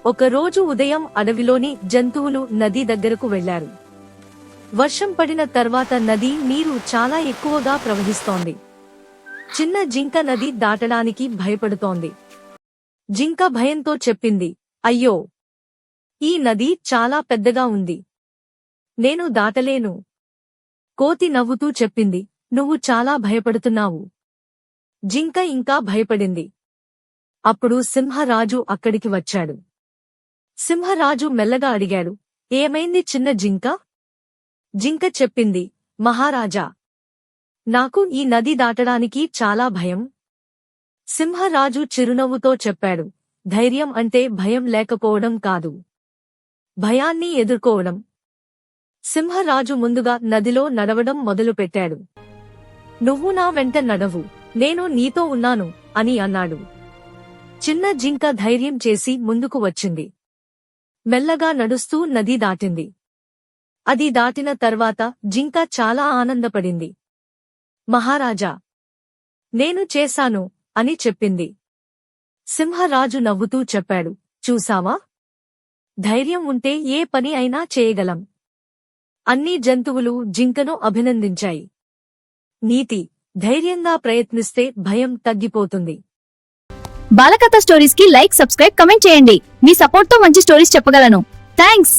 ఒకరోజు ఉదయం అడవిలోని జంతువులు నది దగ్గరకు వెళ్లారు. వర్షం పడిన తర్వాత నది నీరు చాలా ఎక్కువగా ప్రవహిస్తోంది. చిన్న జింక నది దాటడానికి భయపడుతోంది. జింక భయంతో చెప్పింది, అయ్యో! ఈ నది చాలా పెద్దగా ఉంది. నేను దాటలేను. కోతి నవ్వుతూ చెప్పింది, నువ్వు చాలా భయపడుతున్నావు. జింక ఇంకా భయపడింది. అప్పుడు సింహరాజు అక్కడికి వచ్చాడు. సింహరాజు మెల్లగా అడిగాడు, ఏమైంది చిన్న జింక? జింక చెప్పింది, మహారాజా! నాకు ఈ నది దాటడానికి చాలా భయం. సింహరాజు చిరునవ్వుతో చెప్పాడు, ధైర్యం అంటే భయం లేకపోవడం కాదు, భయాన్ని ఎదుర్కోవడం. సింహరాజు ముందుగా నదిలో నడవడం మొదలుపెట్టాడు. నువ్వు నా వెంట నడవు, నేను నీతో ఉన్నాను అని అన్నాడు. చిన్న జింక ధైర్యం చేసి ముందుకు వచ్చింది. మెల్లగా నడుస్తూ నది దాటింది. అది దాటిన తర్వాత జింక చాలా ఆనందపడింది. మహారాజా! నేను చేశాను అని చెప్పింది. సింహరాజు నవ్వుతూ చెప్పాడు, చూసావా? ధైర్యం ఉంటే ఏ పని అయినా చేయగలం. అన్ని జంతువులు జింకను అభినందించాయి. నీతి: ధైర్యంగా ప్రయత్నిస్తే భయం తగ్గిపోతుంది. బాలకథ స్టోరీస్ కి లైక్, సబ్స్క్రైబ్, కమెంట్ చేయండి. మీ సపోర్ట్ తో మంచి స్టోరీస్ చెప్పగలను. థాంక్స్.